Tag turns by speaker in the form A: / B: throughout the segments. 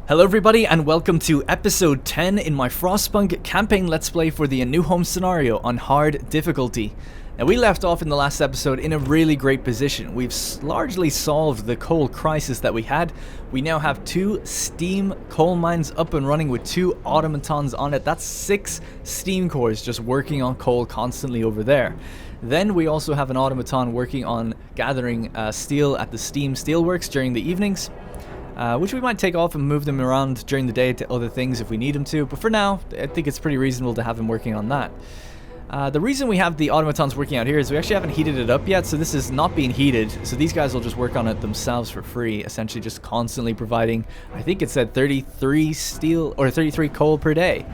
A: Hello everybody and welcome to episode 10 in my Frostpunk campaign let's play for the A New Home scenario on hard difficulty. Now we left off in the last episode in a really great position. We've largely solved the coal crisis that we had. We now have 2 steam coal mines up and running with 2 automatons on it. That's 6 steam cores just working on coal constantly over there. Then we also have an automaton working on gathering steel at the steam steelworks during the evenings. Which we might take off and move them around during the day to other things if we need them to, but for now, I think it's pretty reasonable to have them working on that. The reason we have the automatons working out here is we actually haven't heated it up yet, so this is not being heated, so these guys will just work on it themselves for free, essentially just constantly providing, I think it said 33 steel, or 33 coal per day.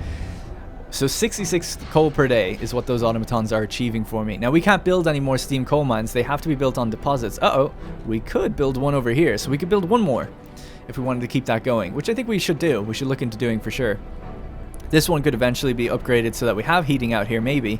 A: So 66 coal per day is what those automatons are achieving for me. Now we can't build any more steam coal mines, they have to be built on deposits. We could build one over here, so we could build one more if we wanted to keep that going, which I think we should do. We should look into doing for sure. This one could eventually be upgraded so that we have heating out here, maybe.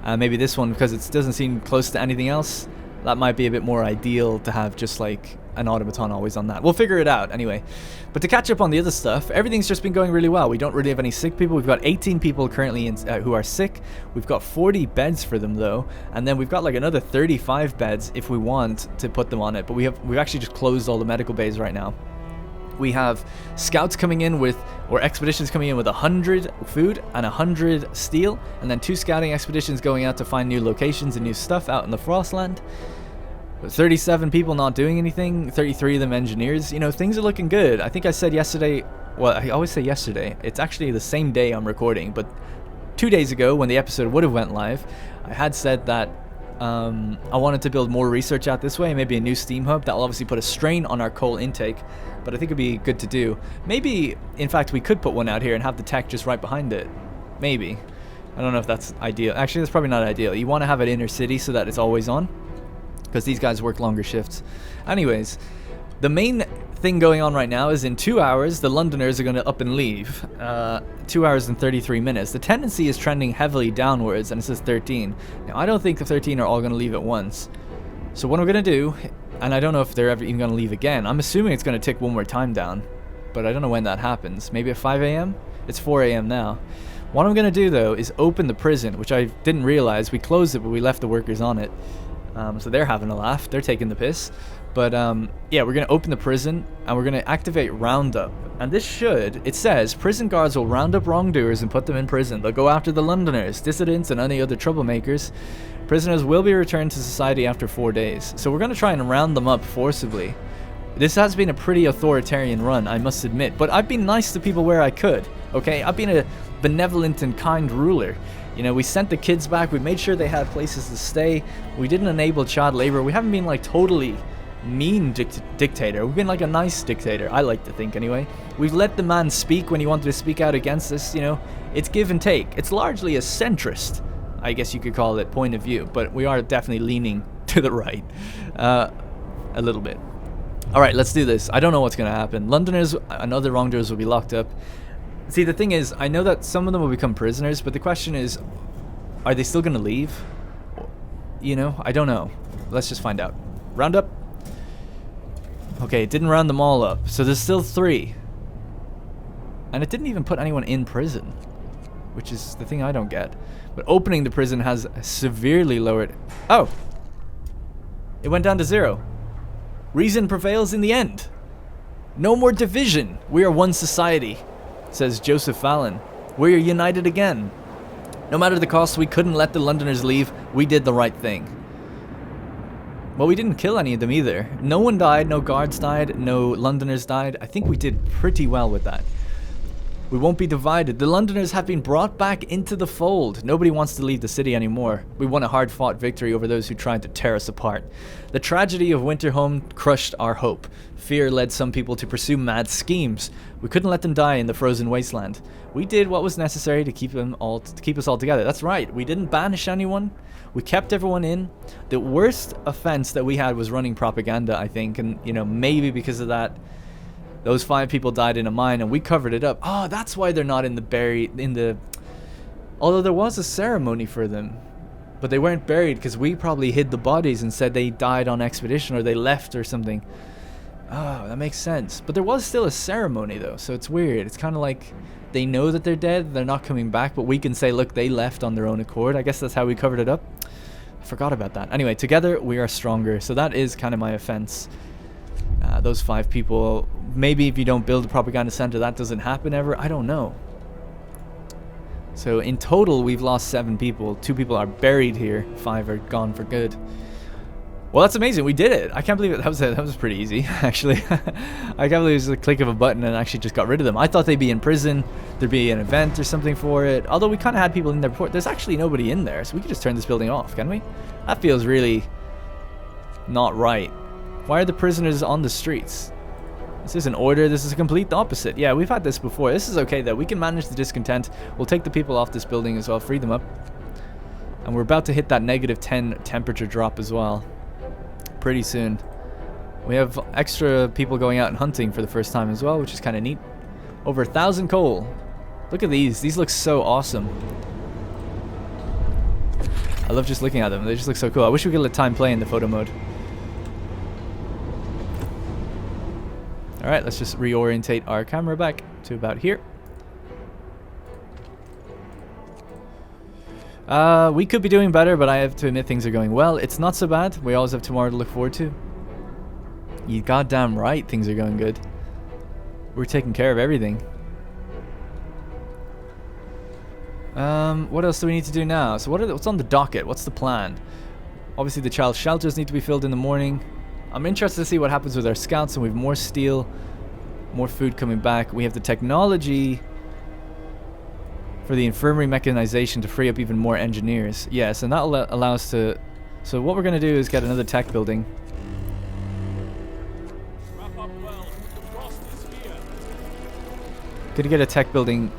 A: Maybe this one, because it doesn't seem close to anything else, that might be a bit more ideal to have just like an automaton always on that. We'll figure it out anyway. But to catch up on the other stuff, everything's just been going really well. We don't really have any sick people. We've got 18 people currently who are sick. We've got 40 beds for them though, and then we've got like another 35 beds if we want to put them on it. But we've actually just closed all the medical bays right now. We have scouts coming in with, or expeditions coming in with 100 food and 100 steel, and then 2 scouting expeditions going out to find new locations and new stuff out in the Frostland. But 37 people not doing anything, 33 of them engineers. You know, things are looking good. I think I said yesterday, well, I always say yesterday, it's actually the same day I'm recording, but 2 days ago when the episode would have went live, I had said that I wanted to build more research out this way, maybe a new steam hub. That will obviously put a strain on our coal intake, but I think it'd be good to do. Maybe, in fact, we could put one out here and have the tech just right behind it. Maybe. I don't know if that's ideal. Actually, that's probably not ideal. You want to have it inner city so that it's always on, because these guys work longer shifts. Anyways, the main thing going on right now is in 2 hours, the Londoners are going to up and leave. 2 hours and 33 minutes. The tendency is trending heavily downwards, and it says 13. Now, I don't think the 13 are all going to leave at once. So what I'm going to do, and I don't know if they're ever even going to leave again. I'm assuming it's going to tick one more time down, but I don't know when that happens. Maybe at 5 a.m.? It's 4 a.m. now. What I'm going to do, though, is open the prison, which I didn't realize. We closed it, but we left the workers on it. So they're having a laugh. They're taking the piss. But yeah, we're going to open the prison and we're going to activate Roundup. And this should, it says, prison guards will round up wrongdoers and put them in prison. They'll go after the Londoners, dissidents, and any other troublemakers. Prisoners will be returned to society after 4 days. So we're going to try and round them up forcibly. This has been a pretty authoritarian run, I must admit. But I've been nice to people where I could, okay? I've been a benevolent and kind ruler. You know, we sent the kids back. We made sure they had places to stay. We didn't enable child labor. We haven't been like totally mean dictator. We've been like a nice dictator, I like to think anyway. We've let the man speak when he wanted to speak out against us, you know. It's give and take. It's largely a centrist, I guess you could call it, point of view, but we are definitely leaning to the right a little bit. Alright, let's do this. I don't know what's going to happen. Londoners and other wrongdoers will be locked up. See, the thing is, I know that some of them will become prisoners, but the question is, are they still going to leave? You know, I don't know. Let's just find out. Round up. Okay, it didn't round them all up, so there's still 3. And it didn't even put anyone in prison, which is the thing I don't get. But opening the prison has severely lowered... Oh! It went down to 0. Reason prevails in the end. No more division. We are one society, says Joseph Fallon. We are united again. No matter the cost, we couldn't let the Londoners leave. We did the right thing. Well, we didn't kill any of them either. No one died, no guards died, no Londoners died. I think we did pretty well with that. We won't be divided. The Londoners have been brought back into the fold. Nobody wants to leave the city anymore. We won a hard-fought victory over those who tried to tear us apart. The tragedy of Winterhome crushed our hope. Fear led some people to pursue mad schemes. We couldn't let them die in the frozen wasteland. We did what was necessary to keep us all together. That's right. We didn't banish anyone. We kept everyone in. The worst offense that we had was running propaganda, I think, and you know, maybe because of that, those 5 people died in a mine, and we covered it up. Oh, that's why they're not in the although there was a ceremony for them, but they weren't buried because we probably hid the bodies and said they died on expedition or they left or something. Oh, that makes sense. But there was still a ceremony, though, so it's weird. It's kind of like they know that they're dead, they're not coming back, but we can say, look, they left on their own accord. I guess that's how we covered it up. I forgot about that. Anyway, together we are stronger, so that is kind of my offense. Those 5 people, maybe if you don't build a propaganda center, that doesn't happen ever. I don't know. So in total, we've lost 7 people. 2 people are buried here. 5 are gone for good. Well, that's amazing. We did it. I can't believe it. That was pretty easy, actually. I can't believe it was a click of a button and actually just got rid of them. I thought they'd be in prison. There'd be an event or something for it. Although we kind of had people in there before. There's actually nobody in there, so we could just turn this building off, can we? That feels really not right. Why are the prisoners on the streets? This isn't order. This is a complete opposite. Yeah, we've had this before. This is okay, though. We can manage the discontent. We'll take the people off this building as well, free them up. And we're about to hit that -10 temperature drop as well. Pretty soon. We have extra people going out and hunting for the first time as well, which is kind of neat. Over 1,000 coal. Look at these. These look so awesome. I love just looking at them. They just look so cool. I wish we could let time play in the photo mode. Alright, let's just reorientate our camera back to about here. We could be doing better, but I have to admit things are going well. It's not so bad. We always have tomorrow to look forward to. You goddamn right things are going good. We're taking care of everything. What else do we need to do now? So what's on the docket? What's the plan? Obviously the child shelters need to be filled in the morning. I'm interested to see what happens with our scouts, and we have more steel, more food coming back. We have the technology for the infirmary mechanization to free up even more engineers. Yes, and that'll allow us to... So what we're going to do is get another tech building. Gonna get a tech building,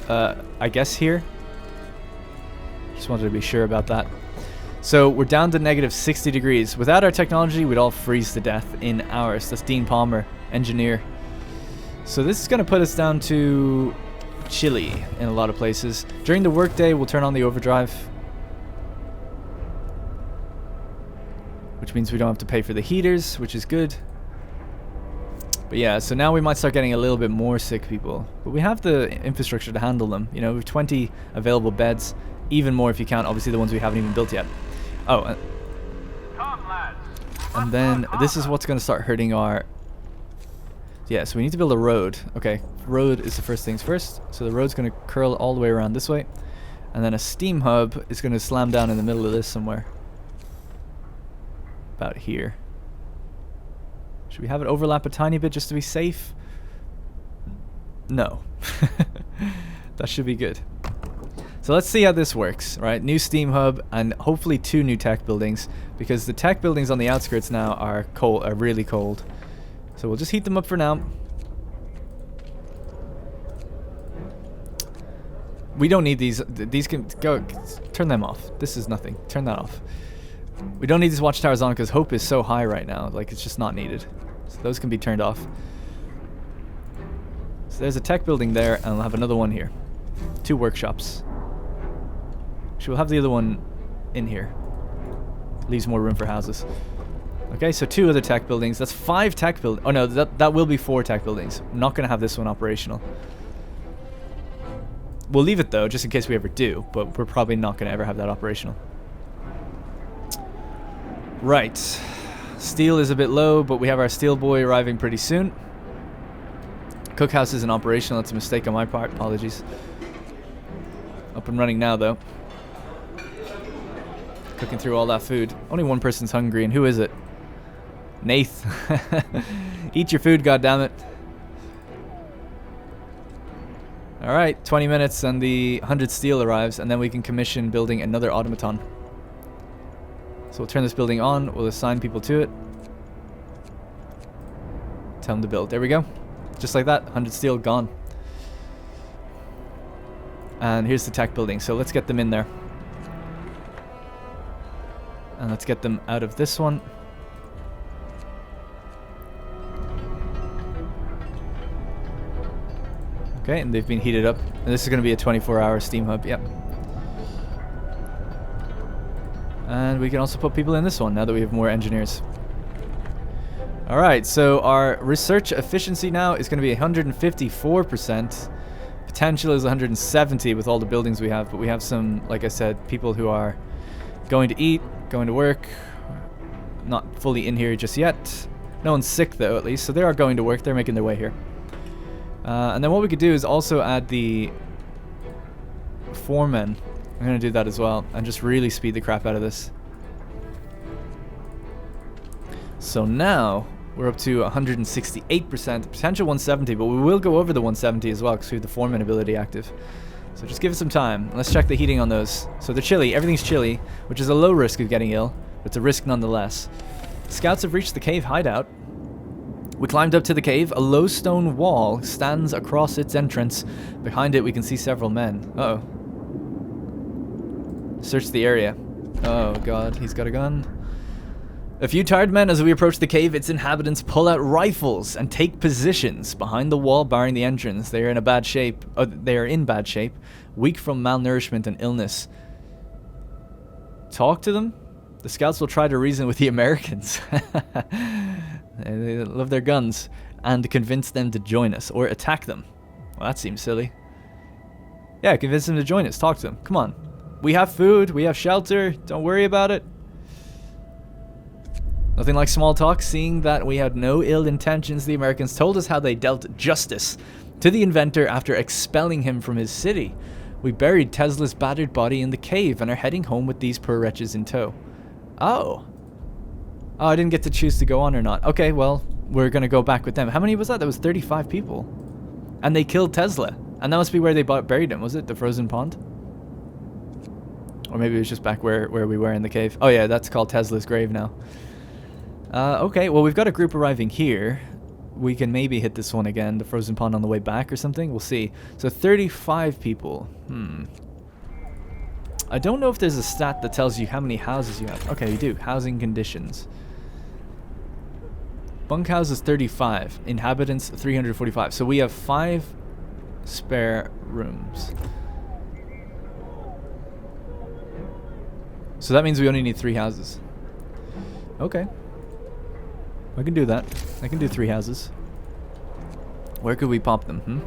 A: I guess here. Just wanted to be sure about that. So we're down to -60 degrees. Without our technology, we'd all freeze to death in hours. That's Dean Palmer, engineer. So this is going to put us down to chilly in a lot of places. During the workday, we'll turn on the overdrive, which means we don't have to pay for the heaters, which is good. But yeah, so now we might start getting a little bit more sick people. But we have the infrastructure to handle them. You know, we have 20 available beds, even more if you count, obviously, the ones we haven't even built yet. Oh, and then this is what's going to start hurting our... Yeah, so we need to build a road. Okay, road is the first things first. So the road's going to curl all the way around this way. And then a steam hub is going to slam down in the middle of this somewhere. About here. Should we have it overlap a tiny bit just to be safe? No. That should be good. So let's see how this works, right? New steam hub and hopefully 2 new tech buildings, because the tech buildings on the outskirts now are cold, are really cold. So we'll just heat them up for now. We don't need these. These can go. Turn them off. This is nothing. Turn that off. We don't need these watchtowers on because hope is so high right now. Like, it's just not needed. So those can be turned off. So there's a tech building there, and we'll have another one here. 2 workshops. Actually, we'll have the other one in here. Leaves more room for houses. Okay, so 2 other tech buildings. That's 5 tech buildings. Oh no, that will be 4 tech buildings. I'm not going to have this one operational. We'll leave it though, just in case we ever do, but we're probably not going to ever have that operational. Right. Steel is a bit low, but we have our steel boy arriving pretty soon. Cookhouse isn't operational. That's a mistake on my part. Apologies. Up and running now, though. Cooking through all that food. Only one person's hungry, and who is it? Nath. Eat your food, goddammit. Alright, 20 minutes and the 100 steel arrives, and then we can commission building another automaton. So we'll turn this building on, we'll assign people to it. Tell them to build. There we go. Just like that, 100 steel gone. And here's the tech building, so let's get them in there. And let's get them out of this one. Okay, and they've been heated up. And this is going to be a 24-hour steam hub, yep. And we can also put people in this one now that we have more engineers. Alright, so our research efficiency now is going to be 154%. Potential is 170 with all the buildings we have, but we have some, like I said, people who are going to eat, going to work, not fully in here just yet. No one's sick though, at least, so they are going to work, they're making their way here. And then what we could do is also add the foremen. I'm going to do that as well, and just really speed the crap out of this. So now we're up to 168%, potential 170, but we will go over the 170 as well because we have the foreman ability active. So just give it some time. Let's check the heating on those. So they're chilly, everything's chilly, which is a low risk of getting ill, but it's a risk nonetheless. Scouts have reached the cave hideout. We climbed up to the cave. A low stone wall stands across its entrance. Behind it we can see several men. Uh-oh. Search the area. Oh god, he's got a gun. A few tired men as we approach the cave, its inhabitants pull out rifles and take positions behind the wall barring the entrance. They are in bad shape, weak from malnourishment and illness. Talk to them? The scouts will try to reason with the Americans. They love their guns. And convince them to join us, or attack them. Well, that seems silly. Yeah, convince them to join us, talk to them. Come on. We have food, we have shelter, don't worry about it. Nothing like small talk. Seeing that we had no ill intentions, the Americans told us how they dealt justice to the inventor after expelling him from his city. We buried Tesla's battered body in the cave and are heading home with these poor wretches in tow. Oh. Oh, I didn't get to choose to go on or not. Okay, well, we're going to go back with them. How many was that? That was 35 people. And they killed Tesla. And that must be where they buried him, was it? The frozen pond? Or maybe it was just back where we were in the cave. Oh yeah, that's called Tesla's grave now. Okay, well we've got a group arriving here. We can maybe hit this one again, the frozen pond on the way back or something. We'll see. So 35 people. I don't know if there's a stat that tells you how many houses you have. Okay, you do. Housing conditions. Bunkhouses 35. Inhabitants 345. So we have 5 spare rooms. So that means we only need 3 houses. Okay. I can do that. I can do 3 houses. Where could we pop them,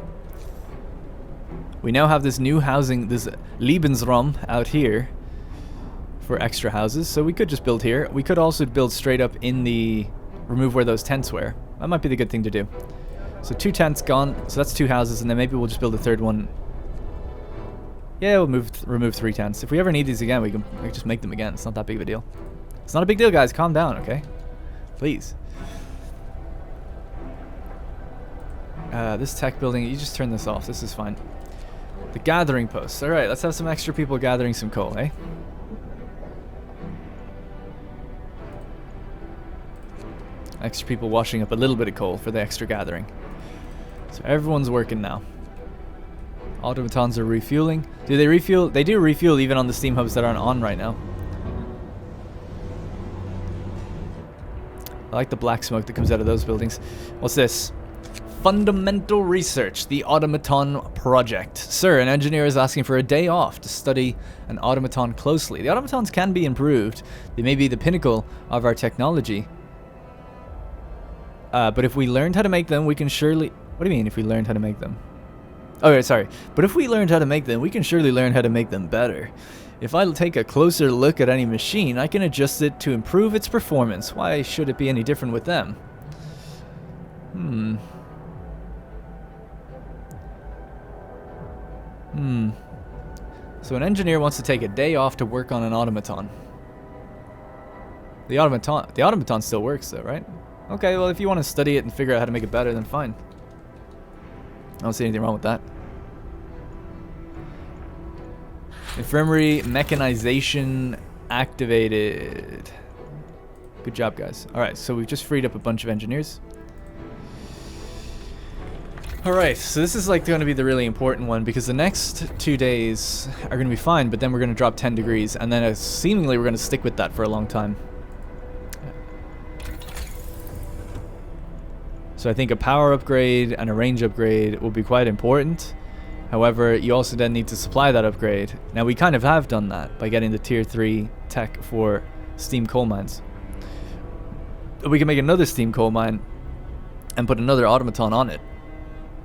A: We now have this new housing, this Lebensraum out here for extra houses, so we could just build here. We could also build straight up in the... remove where those tents were. That might be the good thing to do. So 2 tents gone, so that's 2 houses, and then maybe we'll just build a 3rd one. Yeah, we'll remove 3 tents. If we ever need these again, we can just make them again. It's not that big of a deal. It's not a big deal, guys. Calm down, okay? Please. This tech building, you just turn this off. This is fine. The gathering posts. Alright, let's have some extra people gathering some coal, eh? Extra people washing up a little bit of coal for the extra gathering. So everyone's working now. Automatons are refueling. Do they refuel? They do refuel even on the steam hubs that aren't on right now. I like the black smoke that comes out of those buildings. What's this? Fundamental research, the Automaton project. Sir, an engineer is asking for a day off to study an automaton closely. The automatons can be improved. They may be the pinnacle of our technology. But if we learned how to make them, we can surely... What do you mean, if we learned how to make them? Oh, yeah, sorry. But if we learned how to make them, we can surely learn how to make them better. If I take a closer look at any machine, I can adjust it to improve its performance. Why should it be any different with them? So an engineer wants to take a day off to work on an automaton. The automaton still works though, right? Okay, well if you want to study it and figure out how to make it better, then fine. I don't see anything wrong with that. Infirmary mechanization activated. Good job, guys. Alright, so we've just freed up a bunch of engineers. Alright, so this is like going to be the really important one because the next 2 days are going to be fine, but then we're going to drop 10 degrees, and then seemingly we're going to stick with that for a long time. So I think a power upgrade and a range upgrade will be quite important. However, you also then need to supply that upgrade. Now we kind of have done that by getting the tier 3 tech for steam coal mines. We can make another steam coal mine and put another automaton on it.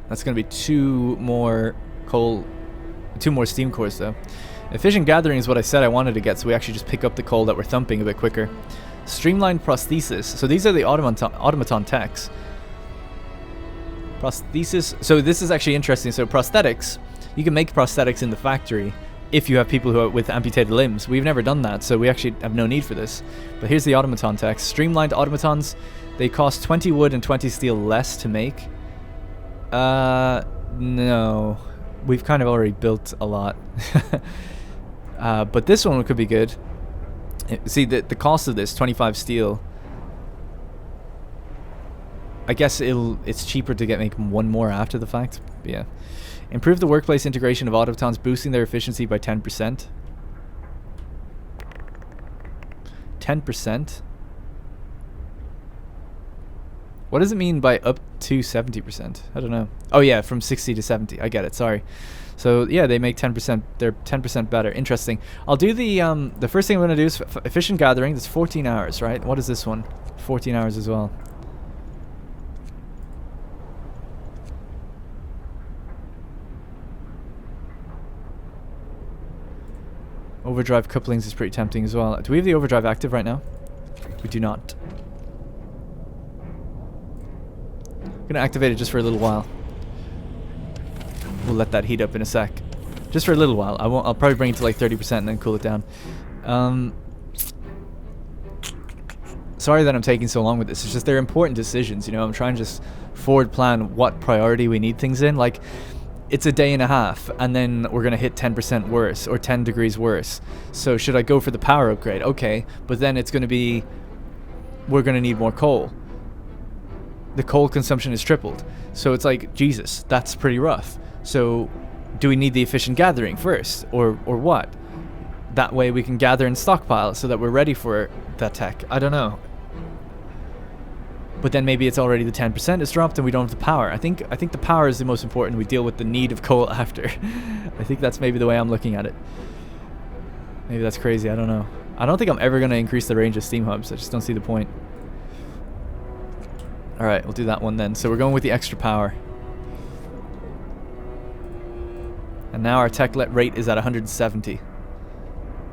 A: That's going to be 2 more steam cores though. Efficient gathering is what I said I wanted to get, so we actually just pick up the coal that we're thumping a bit quicker. Streamlined prosthesis. So these are the automaton techs. Prosthesis. So this is actually interesting. So prosthetics, you can make prosthetics in the factory if you have people who are with amputated limbs. We've never done that, so we actually have no need for this. But here's the automaton techs. Streamlined automatons. They cost 20 wood and 20 steel less to make. No. We've kind of already built a lot. But this one could be good. See, the cost of this, 25 steel. I guess it's cheaper to make 1 more after the fact. But yeah. Improve the workplace integration of automatons, boosting their efficiency by 10%. 10%? What does it mean by up to 70%? I don't know. Oh yeah, from 60 to 70. I get it, sorry. So yeah, they make 10%. They're 10% better. Interesting. I'll do the first thing I'm going to do is efficient gathering. That's 14 hours, right? What is this one? 14 hours as well. Overdrive couplings is pretty tempting as well. Do we have the overdrive active right now? We do not. I'm gonna activate it just for a little while. We'll let that heat up in a sec. Just for a little while. I'll probably bring it to like 30% and then cool it down. Sorry that I'm taking so long with this. It's just they're important decisions, you know. I'm trying to just forward plan what priority we need things in. Like, it's a day and a half, and then we're gonna hit 10% worse or 10 degrees worse. So should I go for the power upgrade? Okay, but then it's gonna be, we're gonna need more coal. The coal consumption is tripled. So it's like, Jesus, that's pretty rough. So do we need the efficient gathering first, or what? That way we can gather and stockpile so that we're ready for that tech. I don't know. But then maybe it's already the 10% is dropped and we don't have the power. I think the power is the most important. We deal with the need of coal after. I think that's maybe the way I'm looking at it. Maybe that's crazy. I don't know. I don't think I'm ever going to increase the range of steam hubs. I just don't see the point. Alright, we'll do that one then. So we're going with the extra power. And now our tech rate is at 170.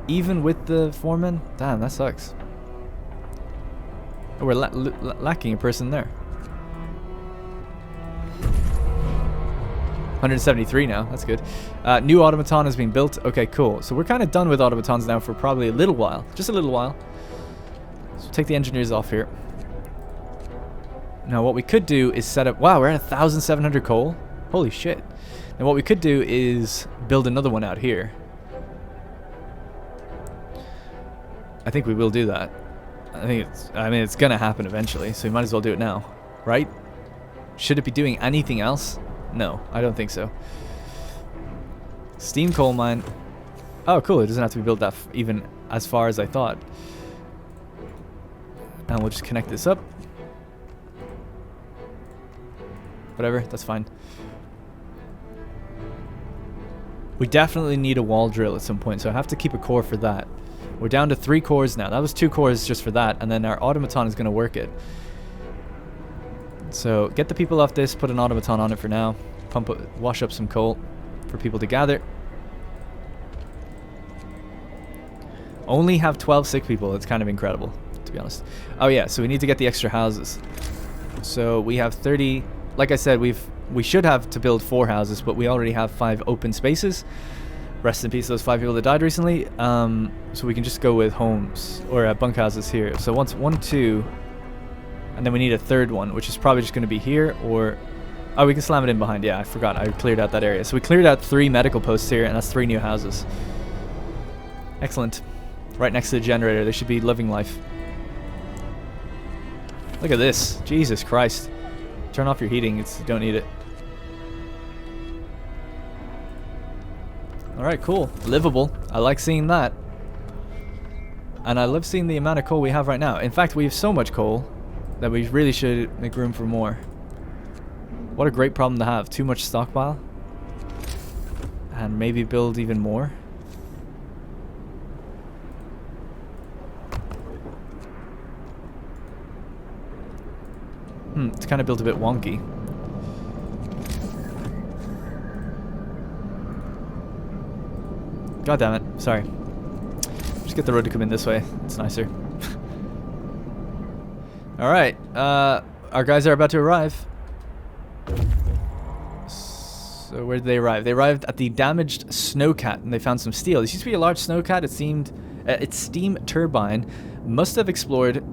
A: Even with the foreman? Damn, that sucks. Oh, we're lacking a person there. 173 now. That's good. New automaton has been built. Okay, cool. So we're kind of done with automatons now for probably a little while. Just a little while. So take the engineers off here. Now what we could do is set up... Wow, we're at 1,700 coal. Holy shit. Now what we could do is build another one out here. I think we will do that. I mean, it's gonna happen eventually, so we might as well do it now, right? Should it be doing anything else? No, I don't think so. Steam coal mine. Oh, cool. It doesn't have to be built that even as far as I thought. And we'll just connect this up. Whatever, that's fine. We definitely need a wall drill at some point, so I have to keep a core for that. We're down to 3 cores now. That was 2 cores just for that, and then our automaton is going to work it. So get the people off this, put an automaton on it for now. Wash up some coal for people to gather. Only have 12 sick people. It's kind of incredible, to be honest. Oh yeah, so we need to get the extra houses. So we have 30. Like I said, we should have to build 4 houses, but we already have 5 open spaces. Rest in peace those 5 people that died recently. So we can just go with homes or bunkhouses here. So once 1, 2, and then we need a 3rd one, which is probably just going to be here, or oh, we can slam it in behind. Yeah, I forgot. I cleared out that area. So we cleared out 3 medical posts here, and that's 3 new houses. Excellent. Right next to the generator. They should be living life. Look at this. Jesus Christ. Turn off your heating. You don't need it. Alright, cool. Livable. I like seeing that. And I love seeing the amount of coal we have right now. In fact, we have so much coal that we really should make room for more. What a great problem to have. Too much stockpile. And maybe build even more. It's kind of built a bit wonky. God damn it. Sorry. Just get the road to come in this way. It's nicer. Alright. Our guys are about to arrive. So where did they arrive? They arrived at the damaged snowcat and they found some steel. This used to be a large snowcat. It seemed its steam turbine must have exploded,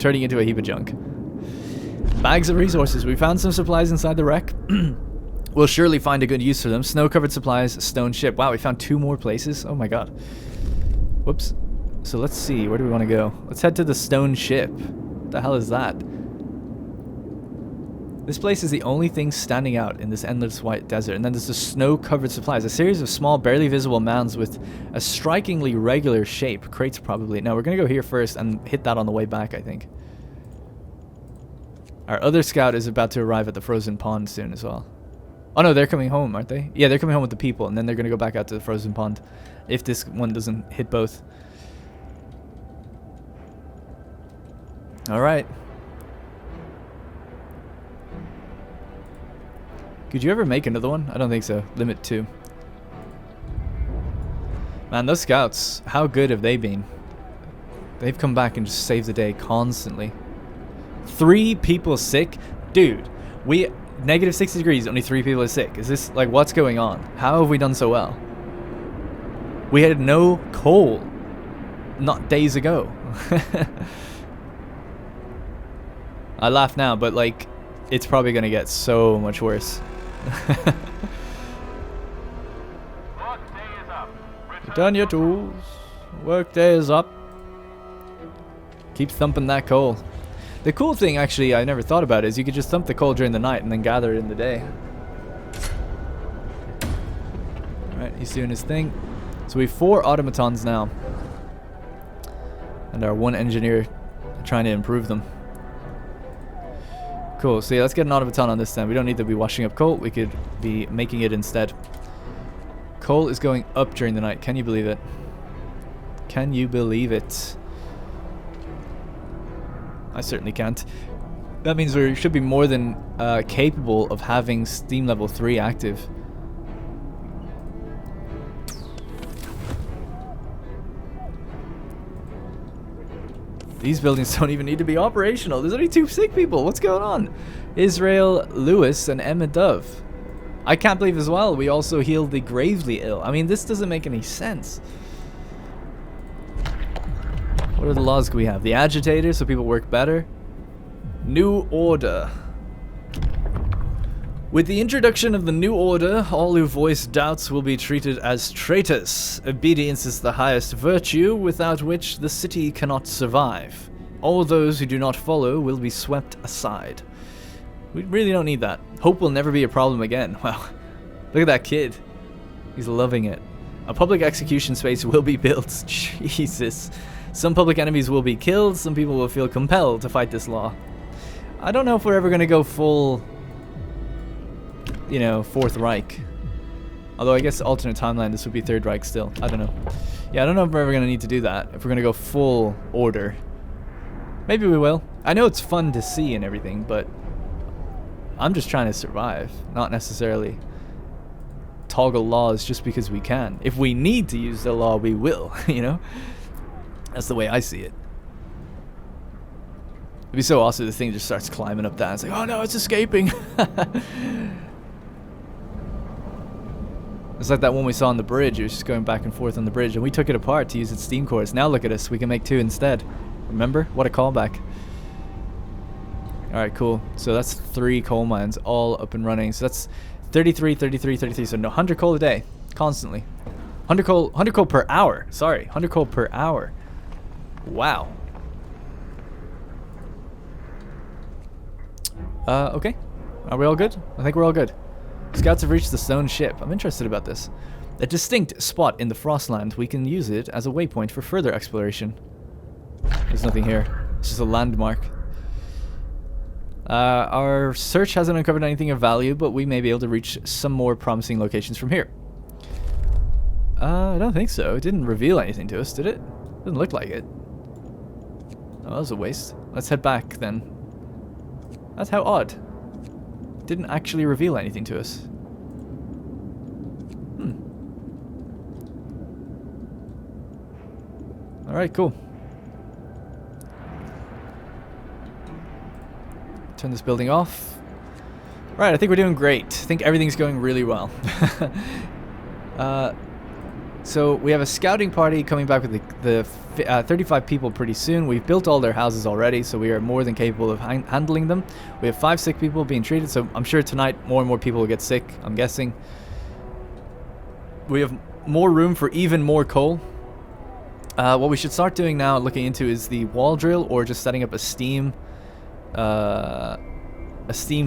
A: turning into a heap of junk. Bags of resources. We found some supplies inside the wreck. We'll surely find a good use for them. Snow-covered supplies, stone ship. Wow, we found 2 more places. Oh my god. Whoops. So let's see. Where do we want to go? Let's head to the stone ship. What the hell is that? This place is the only thing standing out in this endless white desert. And then there's the snow-covered supplies. A series of small, barely visible mounds with a strikingly regular shape. Crates probably. Now, we're going to go here first and hit that on the way back, I think. Our other scout is about to arrive at the frozen pond soon as well. Oh no, they're coming home, aren't they? Yeah, they're coming home with the people, and then they're going to go back out to the frozen pond. If this one doesn't hit both. Alright. Could you ever make another one? I don't think so. Limit 2. Man, those scouts, how good have they been? They've come back and just saved the day constantly. 3 people sick? Dude, we... Negative 60 degrees, only 3 people are sick. Is this, like, what's going on? How have we done so well? We had no coal not days ago. I laugh now, but, like, it's probably going to get so much worse. Return your tools. Work day is up. Keep thumping that coal. The cool thing, actually, I never thought about is you could just thump the coal during the night and then gather it in the day. Alright, he's doing his thing. So we have 4 automatons now. And our 1 engineer trying to improve them. Cool, so yeah, let's get an automaton on this then. We don't need to be washing up coal, we could be making it instead. Coal is going up during the night, can you believe it? Can you believe it? I certainly can't. That means we should be more than capable of having Steam level 3 active. These buildings don't even need to be operational. There's only 2 sick people. What's going on? Israel Lewis and Emma Dove. I can't believe as well we also healed the gravely ill. I mean, this doesn't make any sense. What are the laws we have? The agitator, so people work better. New order. With the introduction of the new order, all who voice doubts will be treated as traitors. Obedience is the highest virtue, without which the city cannot survive. All those who do not follow will be swept aside. We really don't need that. Hope will never be a problem again. Wow. Look at that kid. He's loving it. A public execution space will be built. Jesus. Some public enemies will be killed, some people will feel compelled to fight this law. I don't know if we're ever going to go full, you know, Fourth Reich. Although I guess alternate timeline, this would be Third Reich still. I don't know. Yeah, I don't know if we're ever going to need to do that. If we're going to go full order. Maybe we will. I know it's fun to see and everything, but I'm just trying to survive. Not necessarily toggle laws just because we can. If we need to use the law, we will, you know? That's the way I see it. It'd be so awesome if the thing just starts climbing up that. It's like, oh no, it's escaping. It's like that one we saw on the bridge. It was just going back and forth on the bridge, and we took it apart to use its steam cores. Now look at us. We can make 2 instead. Remember? What a callback. Alright, cool. So that's 3 coal mines all up and running. So that's 33, 33, 33. So no, 100 coal a day. Constantly. 100 coal per hour. Sorry, 100 coal per hour. Wow. Okay. Are we all good? I think we're all good. Scouts have reached the stone ship. I'm interested about this. A distinct spot in the Frostland. We can use it as a waypoint for further exploration. There's nothing here. It's just a landmark. Our search hasn't uncovered anything of value, but we may be able to reach some more promising locations from here. I don't think so. It didn't reveal anything to us, did it? Doesn't look like it. Oh, that was a waste. Let's head back then. That's how odd. Didn't actually reveal anything to us. Alright, cool. Turn this building off. Right, I think we're doing great. I think everything's going really well. So we have a scouting party coming back with the 35 people pretty soon. We've built all their houses already, so we are more than capable of handling them. We have 5 sick people being treated, so I'm sure tonight more and more people will get sick, I'm guessing. We have more room for even more coal. What we should start doing now, looking into, is the wall drill, or just setting up a steam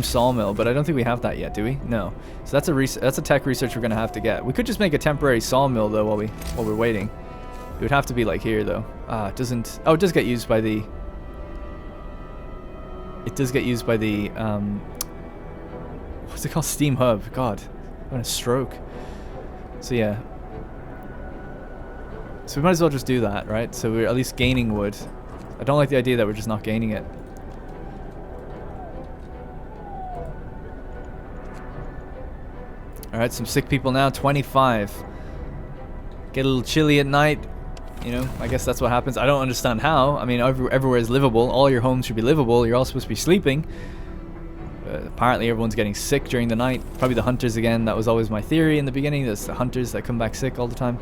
A: sawmill, but I don't think we have that yet, do we? No. So that's a tech research we're gonna have to get. We could just make a temporary sawmill though while we're waiting. It would have to be like here though. It doesn't. Oh, it does get used by the. It does get used by the. What's it called? Steam hub. God, I'm having a stroke. So yeah. So we might as well just do that, right? So we're at least gaining wood. I don't like the idea that we're just not gaining it. Alright, some sick people now, 25. Get a little chilly at night. You know, I guess that's what happens. I don't understand how. I mean, everywhere is livable. All your homes should be livable. You're all supposed to be sleeping. Apparently everyone's getting sick during the night. Probably the hunters again. That was always my theory in the beginning. There's the hunters that come back sick all the time.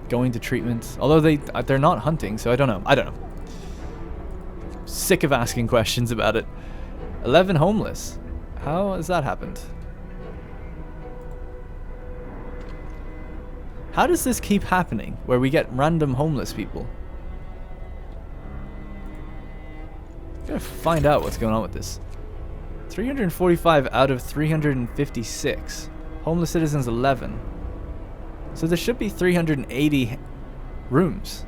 A: Going to treatment. Although they're not hunting, so I don't know. I don't know. Sick of asking questions about it. 11 homeless. How has that happened? How does this keep happening, where we get random homeless people? I'm gonna find out what's going on with this. 345 out of 356. Homeless citizens 11. So there should be 380 rooms.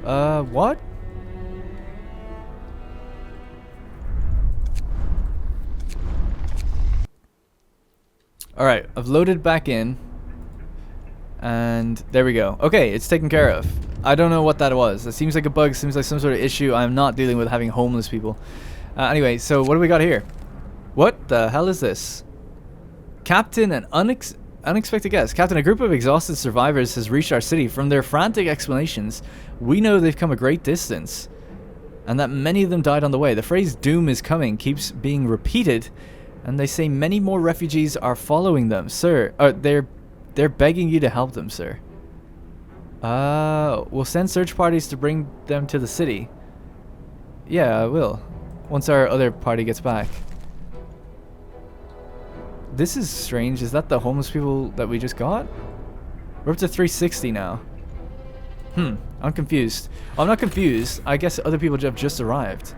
A: What? Alright, I've loaded back in. And there we go. Okay, it's taken care of. I don't know what that was. It seems like a bug, seems like some sort of issue. I'm not dealing with having homeless people. Anyway, so what do we got here? What the hell is this? Captain, an unexpected guest. Captain, a group of exhausted survivors has reached our city. From their frantic explanations, we know they've come a great distance, and that many of them died on the way. The phrase "doom is coming" keeps being repeated, and they say many more refugees are following them. Sir, they're begging you to help them, sir. We'll send search parties to bring them to the city. Yeah, I will. Once our other party gets back. This is strange. Is that the homeless people that we just got? We're up to 360 now. I'm confused. I'm not confused. I guess other people have just arrived.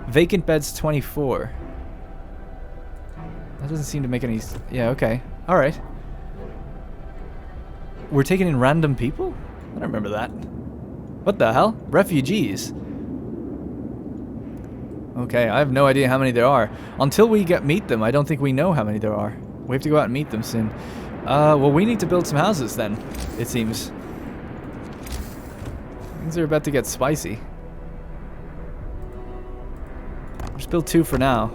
A: Vacant beds 24. That doesn't seem to make any... Yeah, okay. Alright. We're taking in random people? I don't remember that. What the hell? Refugees. Okay, I have no idea how many there are. Until we meet them, I don't think we know how many there are. We have to go out and meet them soon. Well, we need to build some houses then, it seems. Things are about to get spicy. Just build 2 for now.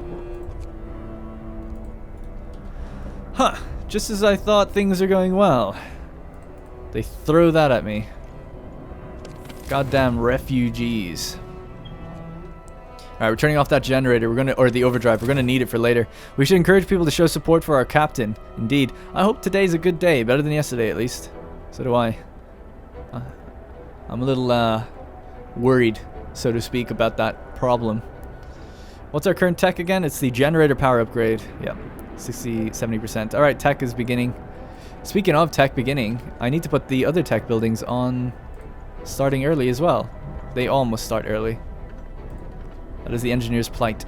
A: Huh. Just as I thought things are going well. They throw that at me. Goddamn refugees. Alright, we're turning off that generator. Or the overdrive. We're gonna need it for later. We should encourage people to show support for our captain. Indeed. I hope today's a good day. Better than yesterday, at least. So do I. I'm a little, worried, so to speak, about that problem. What's our current tech again? It's the generator power upgrade. Yep. 70%. Alright, tech is beginning. Speaking of tech beginning, I need to put the other tech buildings on starting early as well. They all must start early. That is the engineer's plight.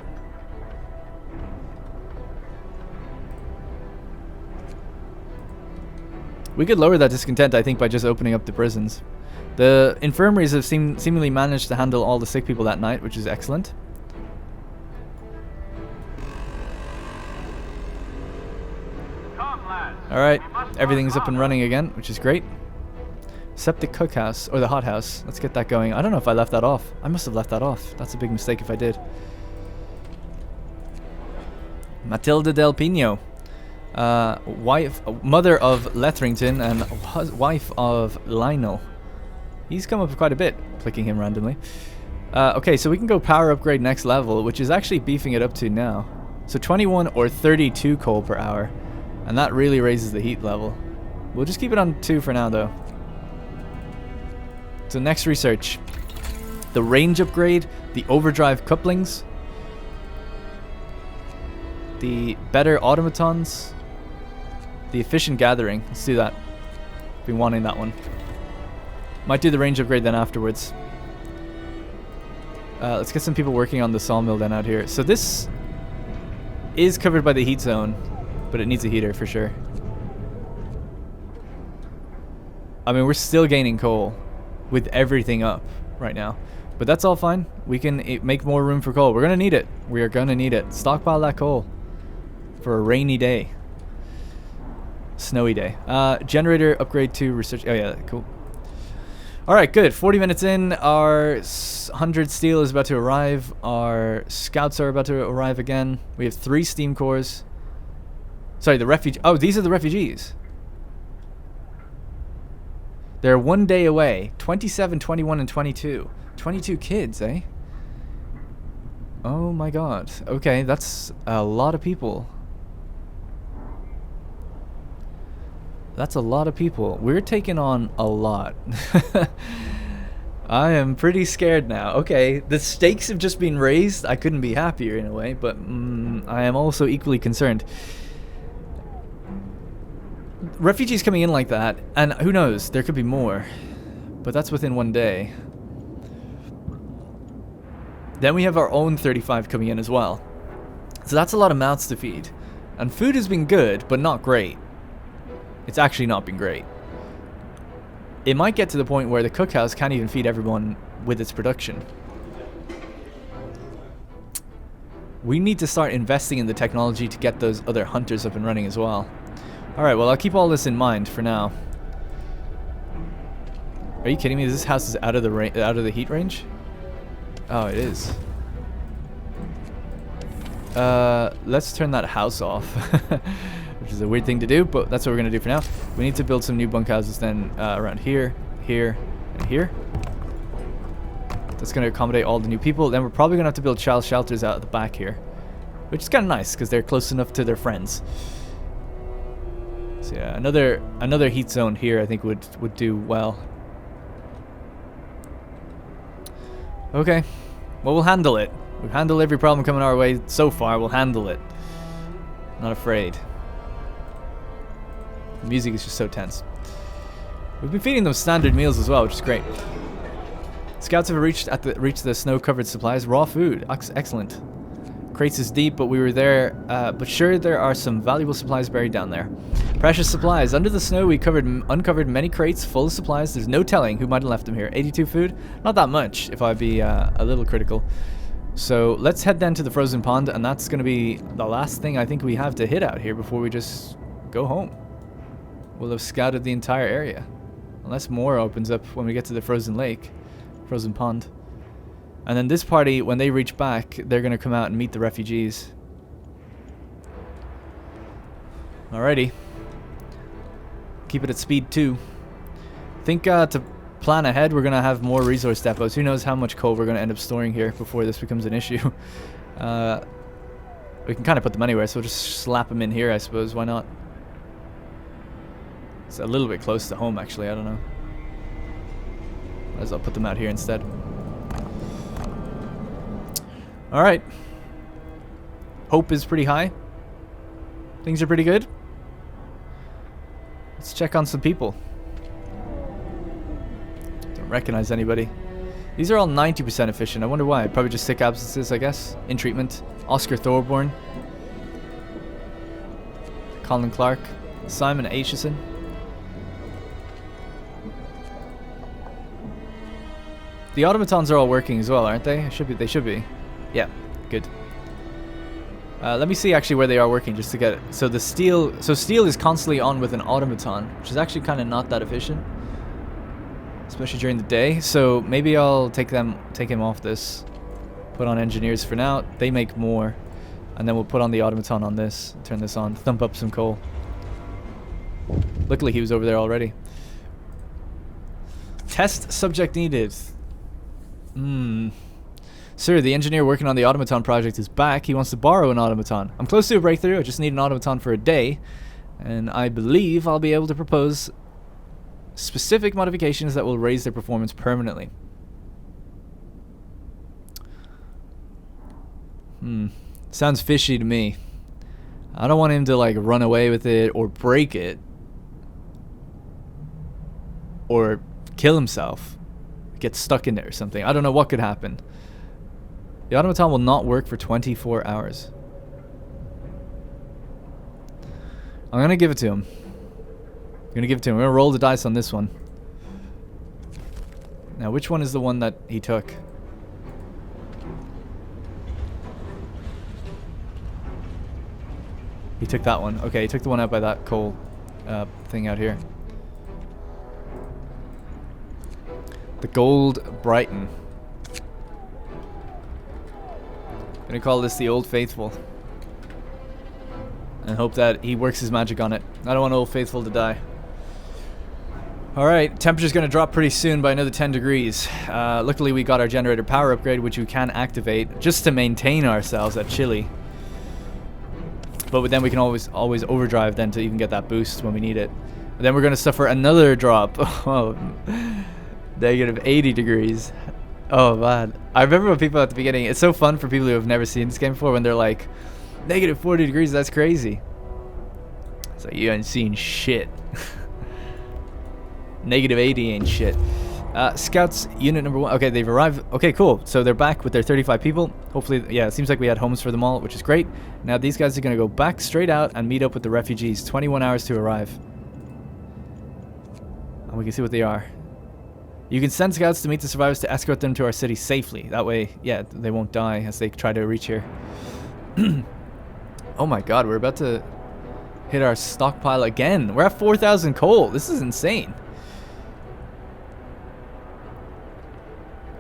A: We could lower that discontent, I think, by just opening up the prisons. The infirmaries have seemingly managed to handle all the sick people that night, which is excellent. Alright, everything's up and running again, which is great. Septic cookhouse, or the hothouse. Let's get that going. I don't know if I left that off. I must have left that off. That's a big mistake if I did. Matilda Del Pino. Mother of Letherington and wife of Lionel. He's come up quite a bit, clicking him randomly. Okay, so we can go power upgrade next level, which is actually beefing it up to now. So 21 or 32 coal per hour. And that really raises the heat level. We'll just keep it on 2 for now, though. So next research. The range upgrade, the overdrive couplings, the better automatons, the efficient gathering. Let's do that. Been wanting that one. Might do the range upgrade then afterwards. Let's get some people working on the sawmill then out here. So this is covered by the heat zone, but it needs a heater for sure. I mean, we're still gaining coal with everything up right now. But that's all fine. We can make more room for coal. We're going to need it. We are going to need it. Stockpile that coal for a rainy day. Snowy day. Generator upgrade to research. Oh, yeah, cool. All right, good. 40 minutes in. Our 100 steel is about to arrive. Our scouts are about to arrive again. We have 3 steam cores. Sorry, the refugee. Oh, these are the refugees. They're 1 day away. 27, 21, and 22. 22 kids, eh? Oh my god. Okay, that's a lot of people. That's a lot of people. We're taking on a lot. I am pretty scared now. Okay, the stakes have just been raised. I couldn't be happier in a way, but I am also equally concerned. Refugees coming in like that, and who knows, there could be more. But that's within 1 day. Then we have our own 35 coming in as well. So that's a lot of mouths to feed. And food has been good, but not great. It's actually not been great. It might get to the point where the cookhouse can't even feed everyone with its production. We need to start investing in the technology to get those other hunters up and running as well. Alright, well, I'll keep all this in mind for now. Are you kidding me? This house is out of the heat range? Oh, it is. Let's turn that house off. Which is a weird thing to do, but that's what we're going to do for now. We need to build some new bunkhouses then around here, here, and here. That's going to accommodate all the new people. Then we're probably going to have to build child shelters out at the back here. Which is kind of nice, because they're close enough to their friends. So yeah, another heat zone here I think would do well. Okay. Well, we'll handle it. We've handled every problem coming our way so far. We'll handle it. Not afraid. The music is just so tense. We've been feeding them standard meals as well, which is great. Scouts have reached the snow-covered supplies. Raw food. Excellent. Crates is deep, but we were there. But sure, there are some valuable supplies buried down there. Precious supplies. Under the snow, we uncovered many crates full of supplies. There's no telling who might have left them here. 82 food? Not that much, if I'd be a little critical. So let's head then to the frozen pond, and that's going to be the last thing I think we have to hit out here before we just go home. We'll have scouted the entire area. Unless more opens up when we get to the frozen lake. Frozen pond. And then this party, when they reach back, they're going to come out and meet the refugees. Alrighty. Keep it at speed 2. I think to plan ahead, we're going to have more resource depots. Who knows how much coal we're going to end up storing here before this becomes an issue. We can kind of put them anywhere, so we'll just slap them in here, I suppose. Why not? It's a little bit close to home, actually. I don't know. Might as well put them out here instead. Alright. Hope is pretty high. Things are pretty good. Let's check on some people. Don't recognize anybody. These are all 90% efficient. I wonder why. Probably just sick absences, I guess. In treatment. Oscar Thorborn. Colin Clark. Simon Aitchison. The automatons are all working as well, aren't they? They should be. Yeah, good. Let me see actually where they are working just to get it. So the steel is constantly on with an automaton, which is actually kind of not that efficient. especially during the day. So maybe I'll take him off this. Put on engineers for now. They make more. And then we'll put on the automaton on this. Turn this on. Thump up some coal. Luckily he was over there already. Test subject needed. Sir, the engineer working on the automaton project is back. He wants to borrow an automaton. I'm close to a breakthrough. I just need an automaton for a day. And I believe I'll be able to propose specific modifications that will raise their performance permanently. Sounds fishy to me. I don't want him to like run away with it or break it. Or kill himself. Get stuck in it or something. I don't know what could happen. The automaton will not work for 24 hours. I'm gonna give it to him. I'm gonna roll the dice on this one. Now, which one is the one that he took? He took that one. Okay, he took the one out by that coal thing out here. The Gold Brighton. Gonna call this the Old Faithful. And hope that he works his magic on it. I don't want Old Faithful to die. Alright, temperature's gonna drop pretty soon by another 10 degrees. Luckily we got our generator power upgrade, which we can activate just to maintain ourselves at chilly. But then we can always overdrive then to even get that boost when we need it. But then we're gonna suffer another drop. Oh, negative 80 degrees. Oh man. I remember when people at the beginning, it's so fun for people who have never seen this game before when they're like, negative 40 degrees, that's crazy. It's like, you ain't seen shit. Negative 80 ain't shit. Scouts unit number 1. Okay, they've arrived. Okay, cool. So they're back with their 35 people. Hopefully, yeah, it seems like we had homes for them all, which is great. Now these guys are going to go back straight out and meet up with the refugees. 21 hours to arrive. And we can see what they are. You can send scouts to meet the survivors to escort them to our city safely. That way, yeah, they won't die as they try to reach here. Oh my god, we're about to hit our stockpile again. We're at 4,000 coal. This is insane.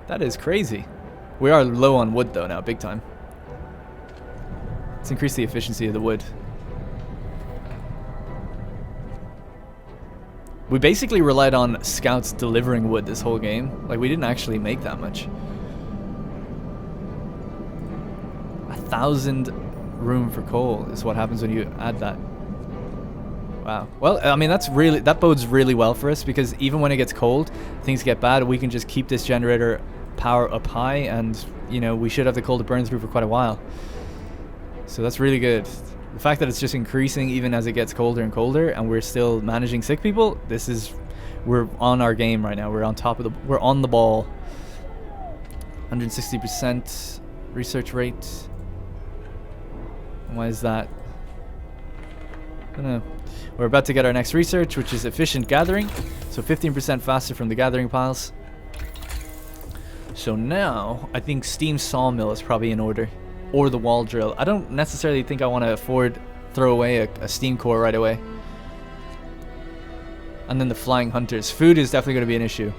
A: That is crazy. We are low on wood though now, big time. Let's increase the efficiency of the wood. We basically relied on scouts delivering wood this whole game. Like, we didn't actually make that much. 1,000 room for coal is what happens when you add that. Wow. Well, I mean, that bodes really well for us, because even when it gets cold, things get bad, we can just keep this generator power up high, and, you know, we should have the coal to burn through for quite a while. So that's really good. The fact that it's just increasing even as it gets colder and colder, and we're still managing sick people, we're on our game right now. We're on top of we're on the ball. 160% research rate. Why is that? I don't know. We're about to get our next research, which is efficient gathering. So 15% faster from the gathering piles. So now, I think steam sawmill is probably in order. Or the wall drill. I don't necessarily think I want to throw away a steam core right away. And then the flying hunters. Food is definitely going to be an issue.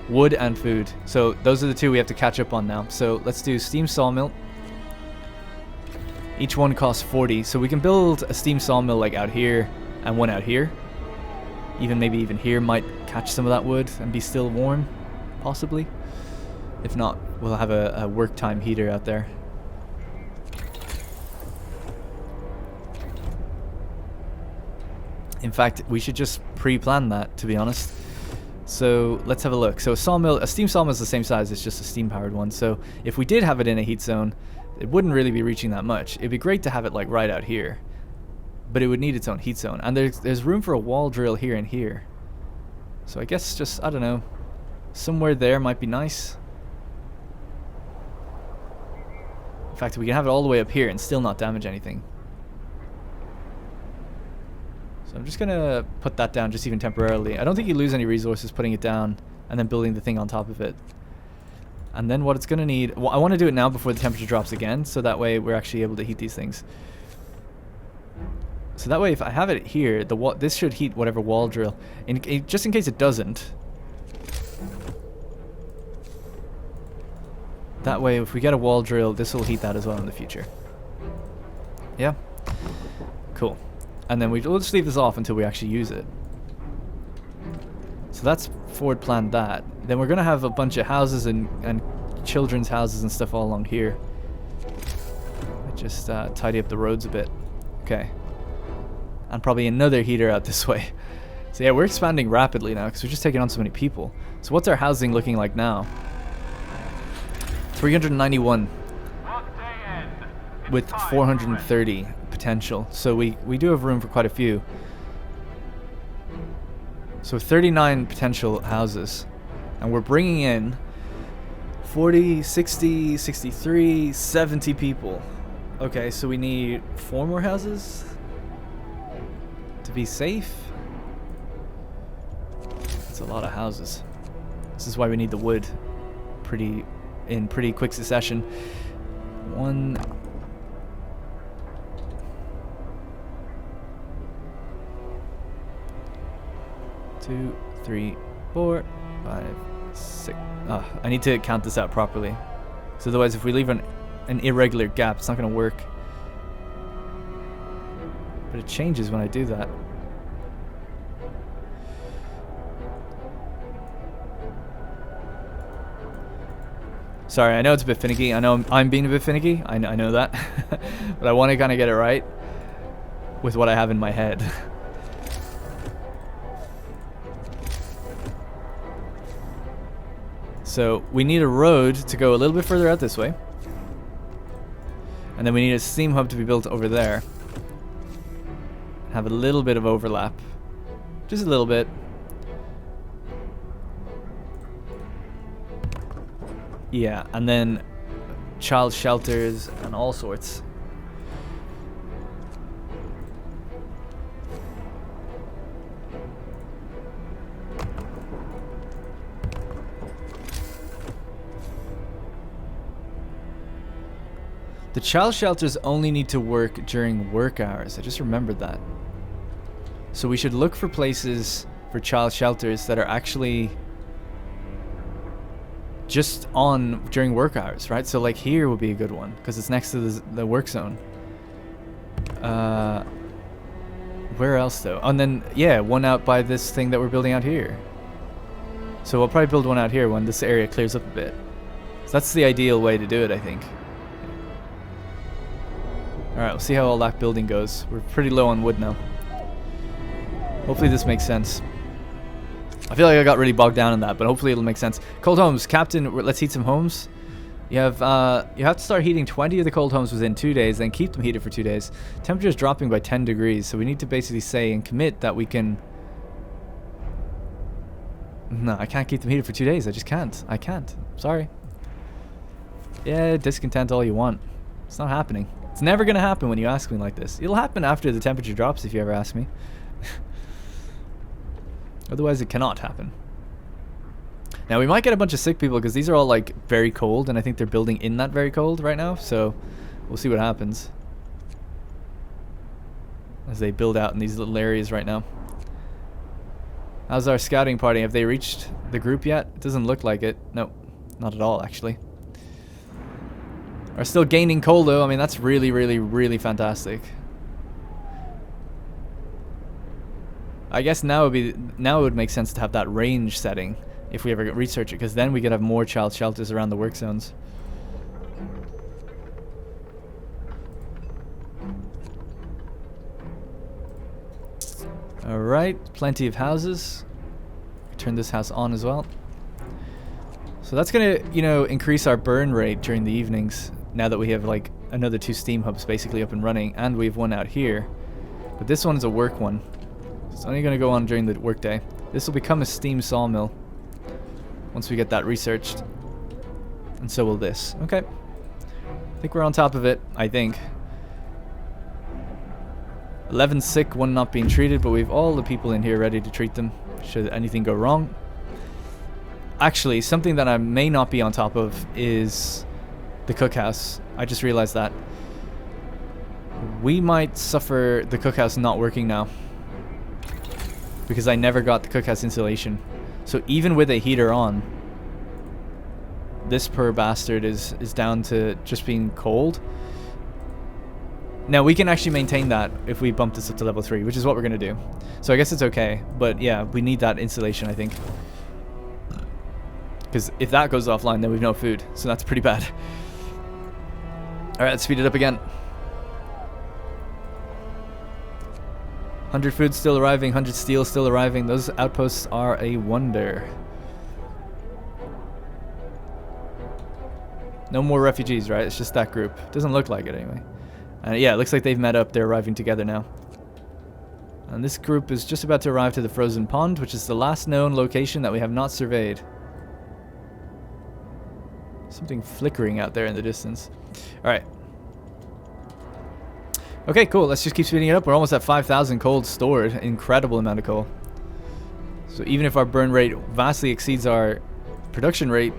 A: Wood and food. So those are the two we have to catch up on now. So let's do steam sawmill. Each one costs 40. So we can build a steam sawmill like out here and one out here. Maybe even here might catch some of that wood and be still warm. Possibly. If not, we'll have a work time heater out there. In fact, we should just pre-plan that, to be honest. So let's have a look. So a steam sawmill is the same size, it's just a steam-powered one. So if we did have it in a heat zone, it wouldn't really be reaching that much. It'd be great to have it like right out here, but it would need its own heat zone. And there's room for a wall drill here and here. So I guess just, I don't know, somewhere there might be nice. In fact, we can have it all the way up here and still not damage anything. So I'm just gonna put that down just even temporarily. I don't think you lose any resources putting it down and then building the thing on top of it. And then what it's gonna need, well, I want to do it now before the temperature drops again, so that way we're actually able to heat these things. So that way, if I have it here, this should heat whatever wall drill. Just in case it doesn't, That way, if we get a wall drill, this will heat that as well in the future. Yeah? Cool. And then we'll just leave this off until we actually use it. So that's forward planned that. Then we're going to have a bunch of houses and children's houses and stuff all along here. Just tidy up the roads a bit. Okay. And probably another heater out this way. So yeah, we're expanding rapidly now because we're just taking on so many people. So what's our housing looking like now? 391 with 430 potential. So we do have room for quite a few. So 39 potential houses. And we're bringing in 40, 60, 63, 70 people. Okay, so we need 4 more houses to be safe. That's a lot of houses. This is why we need the wood in pretty quick succession. 1, 2, 3, 4, 5, 6. Oh, I need to count this out properly. So otherwise, if we leave an irregular gap, it's not going to work. But it changes when I do that. Sorry, I know it's a bit finicky. I know I'm being a bit finicky. I know that. But I want to kind of get it right with what I have in my head. So we need a road to go a little bit further out this way. And then we need a steam hub to be built over there. Have a little bit of overlap. Just a little bit. Yeah, and then child shelters and all sorts. The child shelters only need to work during work hours. I just remembered that. So we should look for places for child shelters that are actually just on during work hours, right? So like here would be a good one because it's next to the work zone. Where else though? And then yeah, one out by this thing that we're building out here. So we'll probably build one out here when this area clears up a bit. So that's the ideal way to do it, I think. Alright, we'll see how all that building goes. We're pretty low on wood now. Hopefully this makes sense. I feel like I got really bogged down in that, but hopefully it'll make sense. Cold homes, Captain, let's heat some homes. You have to start heating 20 of the cold homes within 2 days, then keep them heated for 2 days. Temperature is dropping by 10 degrees, so we need to basically say and commit that we can... No, I can't keep them heated for 2 days. I just can't. I can't. Sorry. Yeah, discontent all you want. It's not happening. It's never going to happen when you ask me like this. It'll happen after the temperature drops if you ever ask me. Otherwise, it cannot happen. Now, we might get a bunch of sick people because these are all, like, very cold, and I think they're building in that very cold right now, so we'll see what happens as they build out in these little areas right now. How's our scouting party? Have they reached the group yet? It doesn't look like it. No, not at all, actually. Are still gaining coal, though. I mean, that's really, really, really fantastic. I guess now it would make sense to have that range setting if we ever research it, because then we could have more child shelters around the work zones. Alright, plenty of houses. Turn this house on as well. So that's gonna, you know, increase our burn rate during the evenings now that we have like another 2 steam hubs basically up and running, and we have one out here. But this one is a work one. It's only going to go on during the workday. This will become a steam sawmill once we get that researched. And so will this. Okay. I think we're on top of it, I think. 11 sick, 1 not being treated, but we've all the people in here ready to treat them should anything go wrong. Actually, something that I may not be on top of is the cookhouse. I just realized that. We might suffer the cookhouse not working now, because I never got the cookhouse insulation. So even with a heater on, this poor bastard is down to just being cold. Now, we can actually maintain that if we bump this up to level 3, which is what we're going to do. So I guess it's okay. But yeah, we need that insulation, I think. Because if that goes offline, then we've no food. So that's pretty bad. Alright, let's speed it up again. 100 food still arriving, 100 steel still arriving. Those outposts are a wonder. No more refugees, right? It's just that group. Doesn't look like it anyway. Yeah, it looks like they've met up. They're arriving together now. And this group is just about to arrive to the frozen pond, which is the last known location that we have not surveyed. Something flickering out there in the distance. Alright. Okay, cool. Let's just keep speeding it up. We're almost at 5,000 coal stored. Incredible amount of coal. So even if our burn rate vastly exceeds our production rate,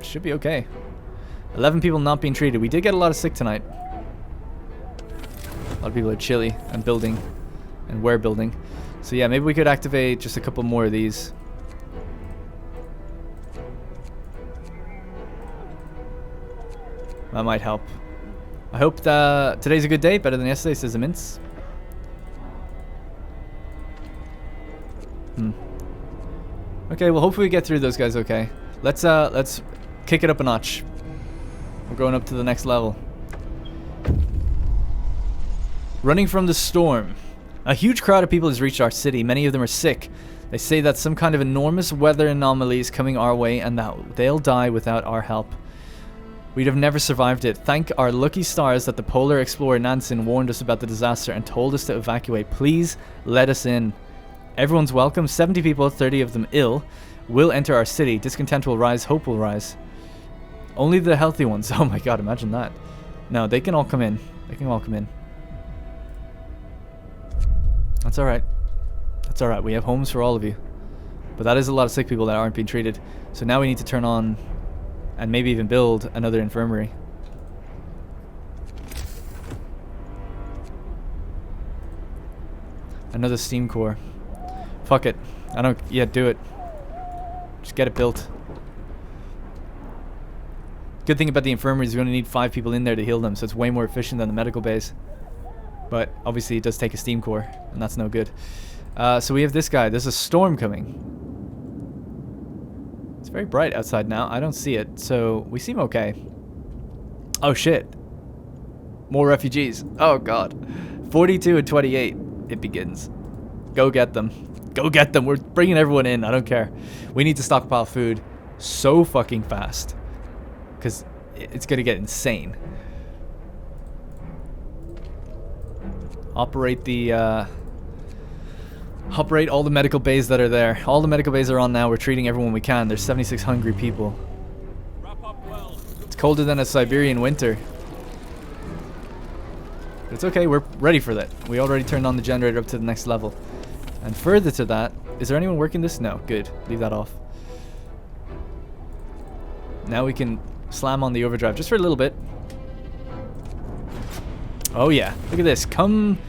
A: should be okay. 11 people not being treated. We did get a lot of sick tonight. A lot of people are chilly and building. And we're building. So yeah, maybe we could activate just a couple more of these. That might help. I hope that today's a good day. Better than yesterday, says the mince. Okay, well hopefully we get through those guys okay. Let's kick it up a notch. We're going up to the next level. Running from the storm. A huge crowd of people has reached our city. Many of them are sick. They say that some kind of enormous weather anomaly is coming our way and that they'll die without our help. We'd have never survived it. Thank our lucky stars that the polar explorer Nansen warned us about the disaster and told us to evacuate. Please let us in. Everyone's welcome. 70 people, 30 of them ill, will enter our city. Discontent will rise, hope will rise. Only the healthy ones. Oh my god, imagine that. No, they can all come in. They can all come in. That's alright. That's alright. We have homes for all of you. But that is a lot of sick people that aren't being treated. So now we need to turn on and maybe even build another infirmary. Another steam core. Fuck it. I don't... Yeah, do it. Just get it built. Good thing about the infirmary is you're going to need 5 people in there to heal them, so it's way more efficient than the medical base. But obviously it does take a steam core, and that's no good. So we have this guy. There's a storm coming. It's very bright outside now. I don't see it, so we seem okay. Oh shit. More refugees. Oh god. 42 and 28. It begins. Go get them. Go get them. We're bringing everyone in. I don't care. We need to stockpile food so fucking fast. Because it's going to get insane. Operate the... Operate all the medical bays that are there. All the medical bays are on now. We're treating everyone we can. There's 76 hungry people. It's colder than a Siberian winter. But it's okay. We're ready for that. We already turned on the generator up to the next level. And further to that, is there anyone working this? No. Good. Leave that off. Now we can slam on the overdrive just for a little bit. Oh yeah. Look at this. Come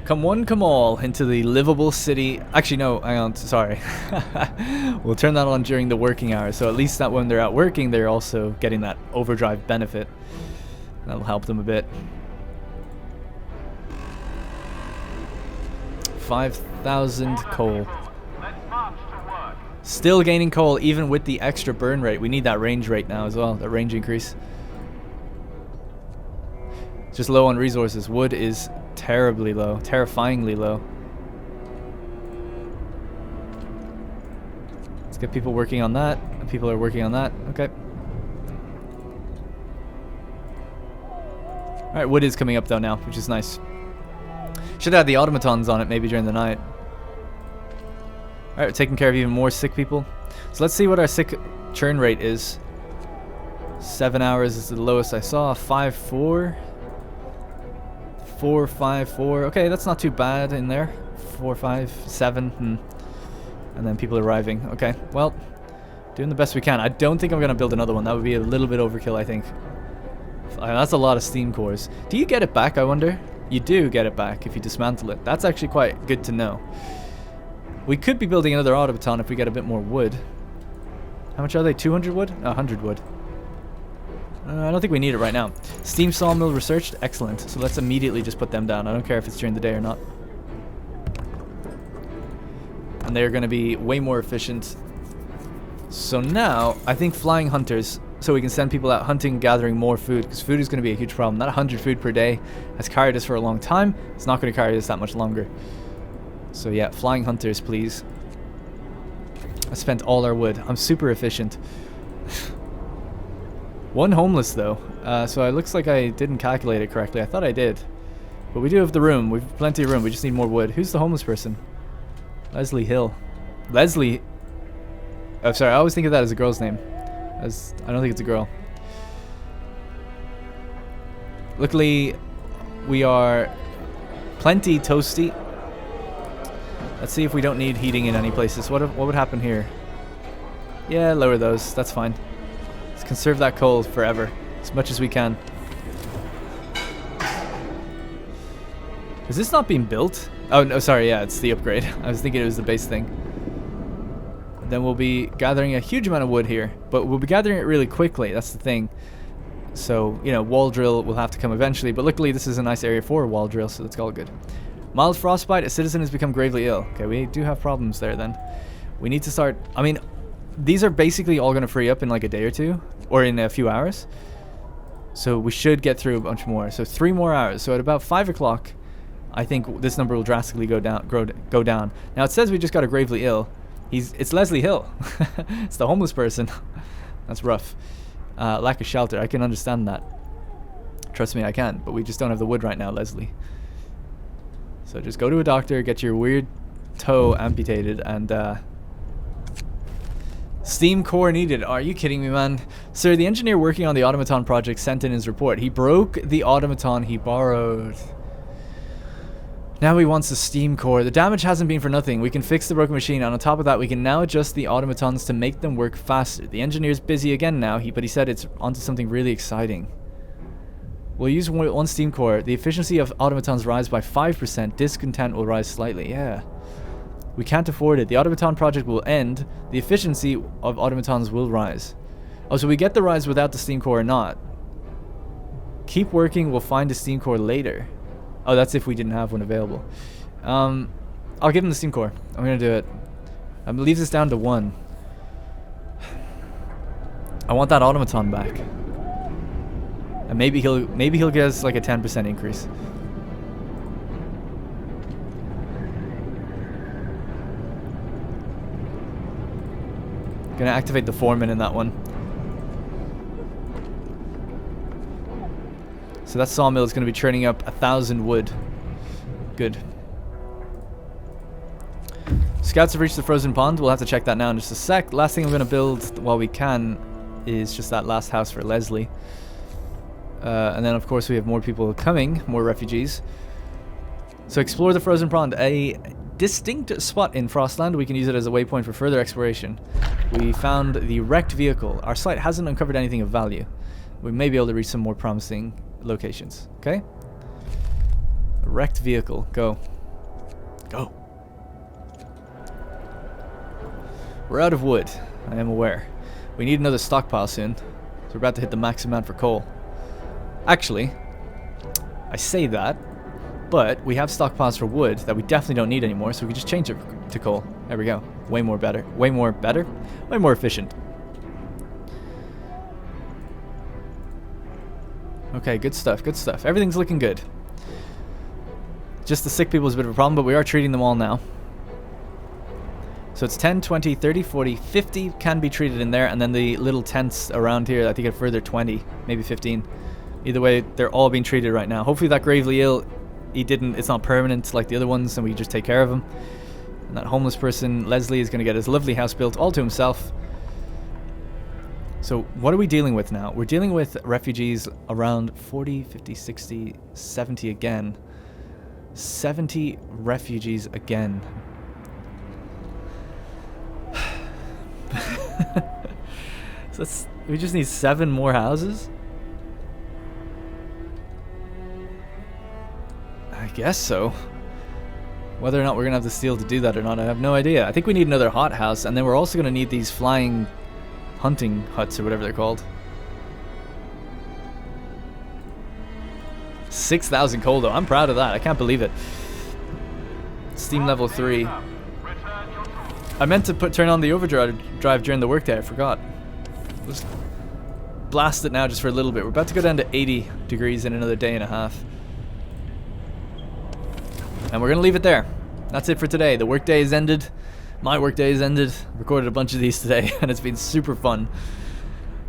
A: one, come all into the livable city. Actually, no, hang on, sorry. We'll turn that on during the working hours. So at least that when they're out working, they're also getting that overdrive benefit. That'll help them a bit. 5,000 coal. Still gaining coal even with the extra burn rate. We need that range rate now as well, the range increase. Just low on resources. Wood is terribly low, terrifyingly low. Let's get people working on that. People are working on that. Okay. Alright, wood is coming up though now, which is nice. Should have had the automatons on it maybe during the night. Alright, we're taking care of even more sick people. So let's see what our sick churn rate is. 7 hours is the lowest I saw. 5-4. 4-5-4. Okay, that's not too bad in there. 4-5-7. And then people arriving. Okay, well, doing the best we can. I don't think I'm going to build another one. That would be a little bit overkill, I think. That's a lot of steam cores. Do you get it back, I wonder? You do get it back if you dismantle it. That's actually quite good to know. We could be building another automaton if we get a bit more wood. How much are they? 200 wood? 100 wood. I don't think we need it right now. Steam sawmill researched. Excellent. So let's immediately just put them down. I don't care if it's during the day or not. And they're going to be way more efficient. So now, I think flying hunters, so we can send people out hunting, gathering more food, because food is going to be a huge problem. That 100 food per day has carried us for a long time. It's not going to carry us that much longer. So yeah, flying hunters, please. I spent all our wood. I'm super efficient. One homeless, though. So it looks like I didn't calculate it correctly. I thought I did. But we do have the room. We have plenty of room. We just need more wood. Who's the homeless person? Leslie Hill. Leslie... Oh, sorry. I always think of that as a girl's name. I don't think it's a girl. Luckily, we are plenty toasty. Let's see if we don't need heating in any places. What would happen here? Yeah, lower those. That's fine. Let's conserve that coal forever, as much as we can. Is this not being built? Oh, no, sorry. Yeah, it's the upgrade. I was thinking it was the base thing. Then we'll be gathering a huge amount of wood here, but we'll be gathering it really quickly. That's the thing. So, you know, wall drill will have to come eventually, but luckily this is a nice area for a wall drill, so that's all good. Mild frostbite, a citizen has become gravely ill. Okay, we do have problems there then. We need to start, I mean, these are basically all going to free up in like a day or two, or in a few hours. So we should get through a bunch more. So 3 more hours. So at about 5 o'clock, I think this number will drastically go down. Now it says we just got a gravely ill. It's Leslie Hill. It's the homeless person. That's rough. Lack of shelter. I can understand that. Trust me, I can. But we just don't have the wood right now, Leslie. So just go to a doctor, get your weird toe amputated, and steam core needed. Are you kidding me, man? Sir, the engineer working on the Automaton project sent in his report. He broke the Automaton he borrowed. Now he wants a steam core. The damage hasn't been for nothing. We can fix the broken machine, and on top of that, we can now adjust the automatons to make them work faster. The engineer's busy again now, but he said it's onto something really exciting. We'll use one steam core. The efficiency of automatons rise by 5%. Discontent will rise slightly. Yeah. We can't afford it. The Automaton project will end. The efficiency of automatons will rise. Oh, so we get the rise without the steam core or not. Keep working. We'll find a steam core later. Oh, that's if we didn't have one available. I'll give him the steam core. I'm gonna do it. I'm gonna leave this down to 1. I want that automaton back. And maybe he'll get us like a 10% increase. Gonna activate the foreman in that one. So that sawmill is going to be churning up 1,000 wood. Good. Scouts have reached the frozen pond. We'll have to check that now in just a sec. Last thing I'm going to build while we can is just that last house for Leslie. And then, of course, we have more people coming, more refugees. So explore the frozen pond. A distinct spot in Frostland. We can use it as a waypoint for further exploration. We found the wrecked vehicle. Our site hasn't uncovered anything of value. We may be able to reach some more promising locations. Okay? A wrecked vehicle. Go. Go. We're out of wood. I am aware. We need another stockpile soon. So we're about to hit the max amount for coal. Actually, I say that, but we have stockpiles for wood that we definitely don't need anymore, so we can just change it to coal. There we go. Way more better. Way more better? Way more efficient. Okay, good stuff, good stuff. Everything's looking good. Just the sick people is a bit of a problem, but we are treating them all now. So it's 10, 20, 30, 40, 50 can be treated in there, and then the little tents around here, I think a further 20, maybe 15. Either way, they're all being treated right now. Hopefully that gravely ill, it's not permanent like the other ones, and we just take care of him. And that homeless person, Leslie, is going to get his lovely house built all to himself. So what are we dealing with now? We're dealing with refugees around 40, 50, 60, 70 again. 70 refugees again. So we just need 7 more houses? I guess so. Whether or not we're going to have the steel to do that or not, I have no idea. I think we need another hothouse, and then we're also going to need these flying hunting huts or whatever they're called. 6,000 coal though. I'm proud of that. I can't believe it. Steam level 3. I meant to turn on the overdrive during the workday. I forgot. Let's blast it now just for a little bit. We're about to go down to 80 degrees in another day and a half. And we're going to leave it there. That's it for today. The workday is ended. My workday is ended. Recorded a bunch of these today and it's been super fun.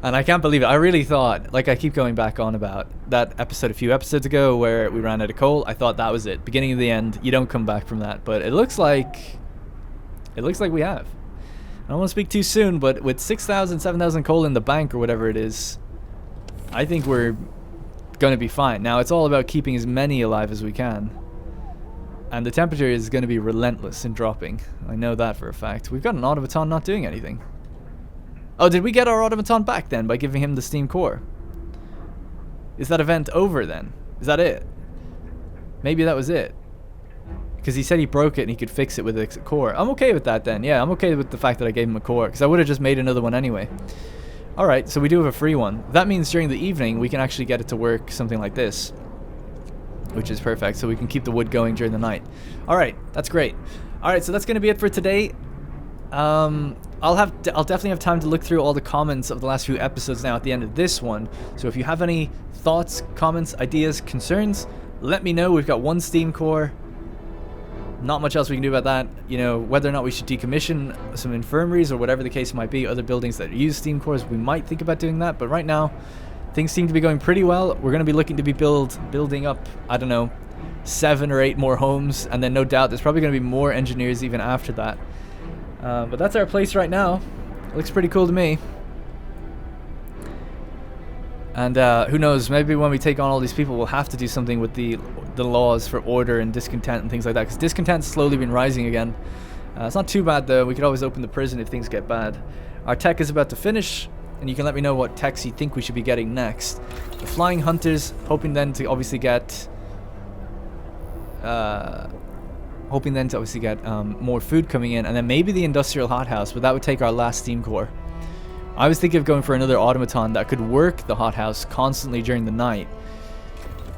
A: And I can't believe it. I really thought, like I keep going back on about that episode a few episodes ago where we ran out of coal. I thought that was it. Beginning of the end. You don't come back from that. But it looks like we have. I don't want to speak too soon, but with 6,000, 7,000 coal in the bank or whatever it is, I think we're going to be fine. Now, it's all about keeping as many alive as we can. And the temperature is going to be relentless in dropping. I know that for a fact. We've got an Automaton not doing anything. Oh, did we get our Automaton back then by giving him the steam core? Is that event over then? Is that it? Maybe that was it. Because he said he broke it and he could fix it with a core. I'm okay with that then. Yeah, I'm okay with the fact that I gave him a core. Because I would have just made another one anyway. Alright, so we do have a free one. That means during the evening we can actually get it to work something like this. Which is perfect. So we can keep the wood going during the night. Alright, that's great. Alright, so that's going to be it for today. I'll definitely have time to look through all the comments of the last few episodes now at the end of this one. So if you have any thoughts, comments, ideas, concerns, let me know. We've got one steam core. Not much else we can do about that. You know, whether or not we should decommission some infirmaries or whatever the case might be, other buildings that use steam cores, we might think about doing that. But right now, things seem to be going pretty well. We're going to be looking to be building up, I don't know, 7 or 8 more homes. And then no doubt there's probably going to be more engineers even after that. But that's our place right now. It looks pretty cool to me. And who knows, maybe when we take on all these people, we'll have to do something with the laws for order and discontent and things like that. Because discontent's slowly been rising again. It's not too bad though. We could always open the prison if things get bad. Our tech is about to finish. And you can let me know what techs you think we should be getting next. The flying hunters, hoping then to obviously get... more food coming in, and then maybe the industrial hothouse, but that would take our last steam core. I was thinking of going for another Automaton that could work the hothouse constantly during the night.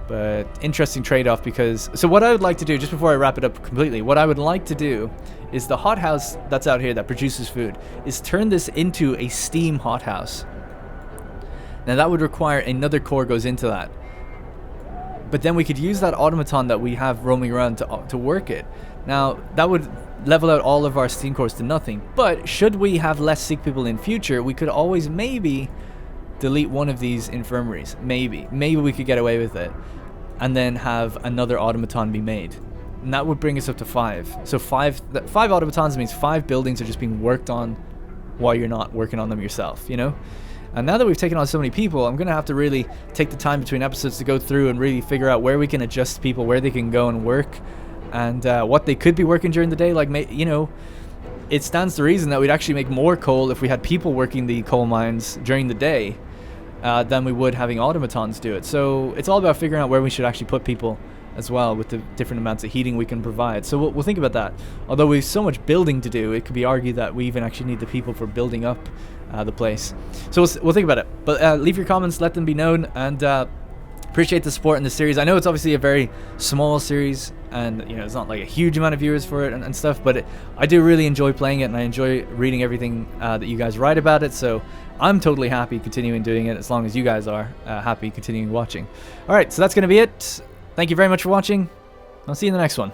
A: But interesting trade-off because... So what I would like to do, just before I wrap it up completely, what I would like to do is the hothouse that's out here that produces food, is turn this into a steam hothouse. Now that would require another core goes into that. But then we could use that Automaton that we have roaming around to work it. Now, that would level out all of our steam cores to nothing. But should we have less sick people in future, we could always maybe delete one of these infirmaries. Maybe. Maybe we could get away with it. And then have another Automaton be made. And that would bring us up to 5. So 5 Automatons means 5 buildings are just being worked on while you're not working on them yourself, you know? And now that we've taken on so many people, I'm going to have to really take the time between episodes to go through and really figure out where we can adjust people, where they can go and work, and what they could be working during the day. Like, you know, it stands to reason that we'd actually make more coal if we had people working the coal mines during the day than we would having Automatons do it. So it's all about figuring out where we should actually put people as well with the different amounts of heating we can provide. So we'll think about that. Although we have so much building to do, it could be argued that we even actually need the people for building up the place. So we'll think about it. But leave your comments, let them be known, and appreciate the support in the series. I know it's obviously a very small series, and you know it's not like a huge amount of viewers for it and stuff, but I do really enjoy playing it, and I enjoy reading everything that you guys write about it. So I'm totally happy continuing doing it as long as you guys are happy continuing watching. Alright, so that's going to be it. Thank you very much for watching. I'll see you in the next one.